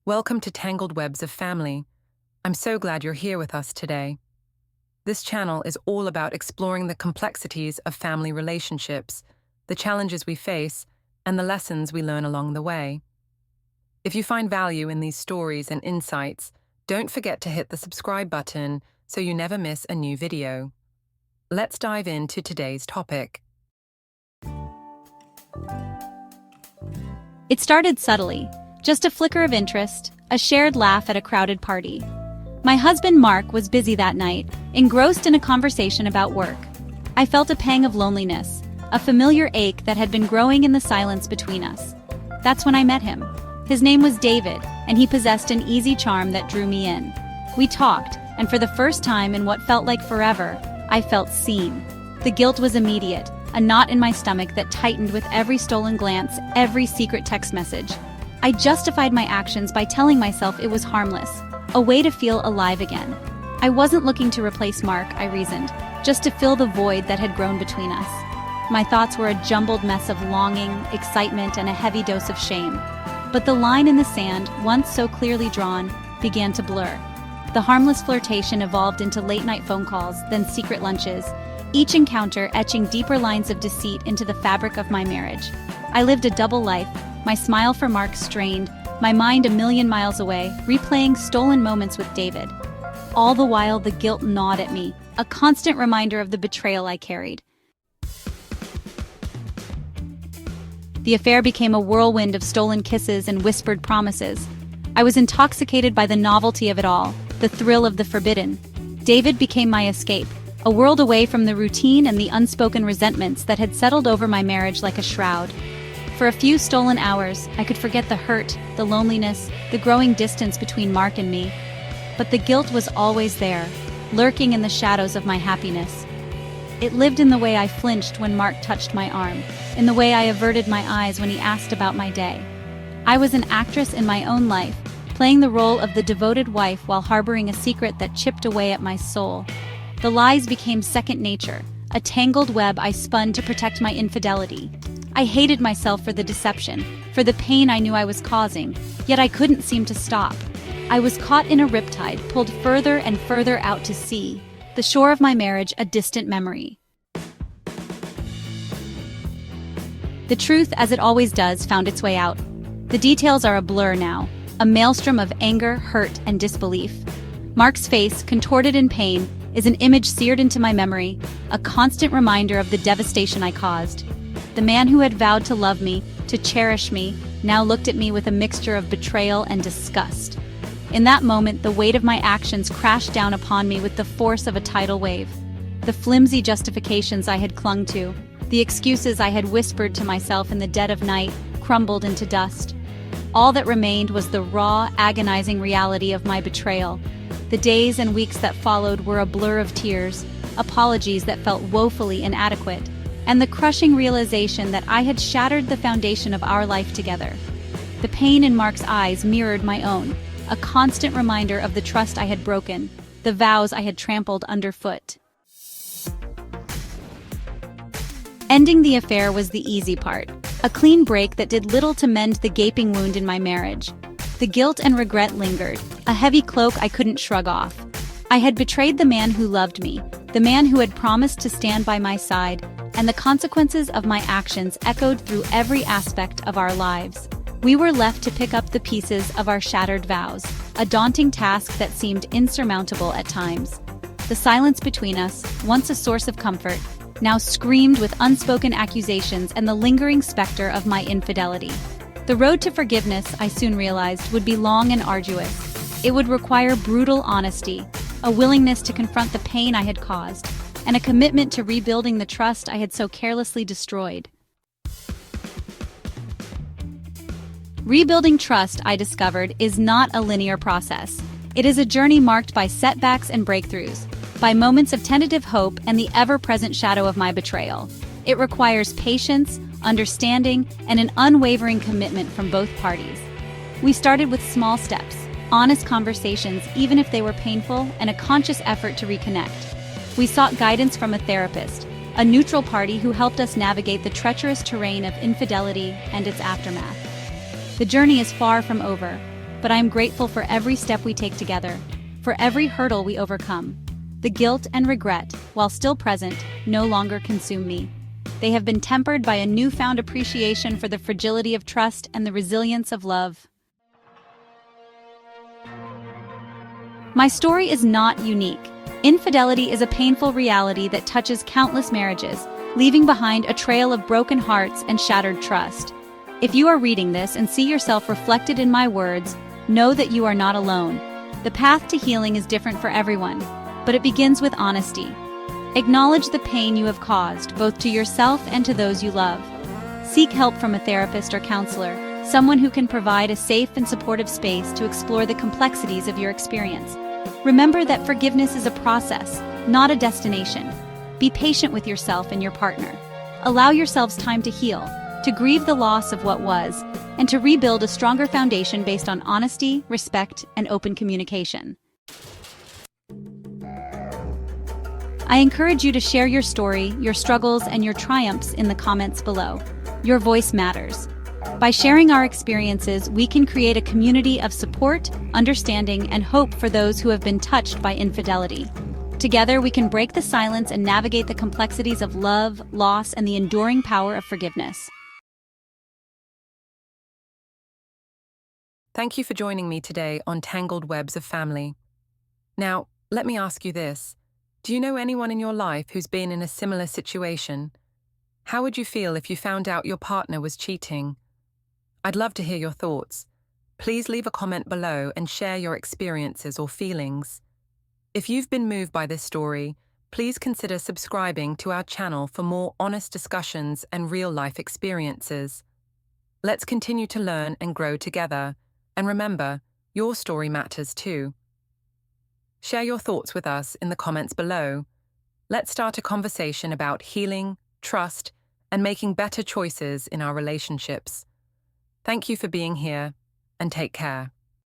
Welcome to Tangled Webs of Family. I'm so glad you're here with us today. This channel is all about exploring the complexities of family relationships, the challenges we face, and the lessons we learn along the way. If you find value in these stories and insights, don't forget to hit the subscribe button so you never miss a new video. Let's dive into today's topic. It started subtly, just a flicker of interest, a shared laugh at a crowded party. My husband Mark was busy that night, engrossed in a conversation about work. I felt a pang of loneliness, a familiar ache that had been growing in the silence between us. That's when I met him. His name was David, and he possessed an easy charm that drew me in. We talked, and for the first time in what felt like forever, I felt seen. The guilt was immediate, a knot in my stomach that tightened with every stolen glance, every secret text message. I justified my actions by telling myself it was harmless, a way to feel alive again. I wasn't looking to replace Mark, I reasoned, just to fill the void that had grown between us. My thoughts were a jumbled mess of longing, excitement, and a heavy dose of shame. But the line in the sand, once so clearly drawn, began to blur. The harmless flirtation evolved into late-night phone calls, then secret lunches, each encounter etching deeper lines of deceit into the fabric of my marriage. I lived a double life, my smile for Mark strained, my mind a million miles away, replaying stolen moments with David. All the while the guilt gnawed at me, a constant reminder of the betrayal I carried. The affair became a whirlwind of stolen kisses and whispered promises. I was intoxicated by the novelty of it all, the thrill of the forbidden. David became my escape, a world away from the routine and the unspoken resentments that had settled over my marriage like a shroud. For a few stolen hours, I could forget the hurt, the loneliness, the growing distance between Mark and me. But the guilt was always there, lurking in the shadows of my happiness. It lived in the way I flinched when Mark touched my arm, in the way I averted my eyes when he asked about my day. I was an actress in my own life, playing the role of the devoted wife while harboring a secret that chipped away at my soul. The lies became second nature, a tangled web I spun to protect my infidelity. I hated myself for the deception, for the pain I knew I was causing, yet I couldn't seem to stop. I was caught in a riptide, pulled further and further out to sea, the shore of my marriage a distant memory. The truth, as it always does, found its way out. The details are a blur now, a maelstrom of anger, hurt, and disbelief. Mark's face, contorted in pain, is an image seared into my memory, a constant reminder of the devastation I caused. The man who had vowed to love me, to cherish me, now looked at me with a mixture of betrayal and disgust. In that moment, the weight of my actions crashed down upon me with the force of a tidal wave. The flimsy justifications I had clung to, the excuses I had whispered to myself in the dead of night, crumbled into dust. All that remained was the raw, agonizing reality of my betrayal. The days and weeks that followed were a blur of tears, apologies that felt woefully inadequate, and the crushing realization that I had shattered the foundation of our life together. The pain in Mark's eyes mirrored my own, a constant reminder of the trust I had broken, the vows I had trampled underfoot. Ending the affair was the easy part, a clean break that did little to mend the gaping wound in my marriage. The guilt and regret lingered, a heavy cloak I couldn't shrug off. I had betrayed the man who loved me, the man who had promised to stand by my side, and the consequences of my actions echoed through every aspect of our lives. We were left to pick up the pieces of our shattered vows, a daunting task that seemed insurmountable at times. The silence between us, once a source of comfort, now screamed with unspoken accusations and the lingering specter of my infidelity. The road to forgiveness, I soon realized, would be long and arduous. It would require brutal honesty, a willingness to confront the pain I had caused, and a commitment to rebuilding the trust I had so carelessly destroyed. Rebuilding trust, I discovered, is not a linear process. It is a journey marked by setbacks and breakthroughs, by moments of tentative hope and the ever-present shadow of my betrayal. It requires patience, understanding, and an unwavering commitment from both parties. We started with small steps, honest conversations even if they were painful, and a conscious effort to reconnect. We sought guidance from a therapist, a neutral party who helped us navigate the treacherous terrain of infidelity and its aftermath. The journey is far from over. but I am grateful for every step we take together, for every hurdle we overcome. The guilt and regret, while still present, no longer consume me. They have been tempered by a newfound appreciation for the fragility of trust and the resilience of love. My story is not unique. Infidelity is a painful reality that touches countless marriages, leaving behind a trail of broken hearts and shattered trust. If you are reading this and see yourself reflected in my words, know that you are not alone. The path to healing is different for everyone, but it begins with honesty. Acknowledge the pain you have caused, both to yourself and to those you love. Seek help from a therapist or counselor, someone who can provide a safe and supportive space to explore the complexities of your experience. Remember that forgiveness is a process, not a destination. Be patient with yourself and your partner. Allow yourselves time to heal, to grieve the loss of what was, and to rebuild a stronger foundation based on honesty, respect, and open communication. I encourage you to share your story, your struggles, and your triumphs in the comments below. Your voice matters. By sharing our experiences, we can create a community of support, understanding, and hope for those who have been touched by infidelity. Together, we can break the silence and navigate the complexities of love, loss, and the enduring power of forgiveness. Thank you for joining me today on Tangled Webs of Family. Now, let me ask you this. Do you know anyone in your life who's been in a similar situation? How would you feel if you found out your partner was cheating? I'd love to hear your thoughts. Please leave a comment below and share your experiences or feelings. If you've been moved by this story, please consider subscribing to our channel for more honest discussions and real-life experiences. Let's continue to learn and grow together. And remember, your story matters too. Share your thoughts with us in the comments below. Let's start a conversation about healing, trust, and making better choices in our relationships. Thank you for being here, and take care.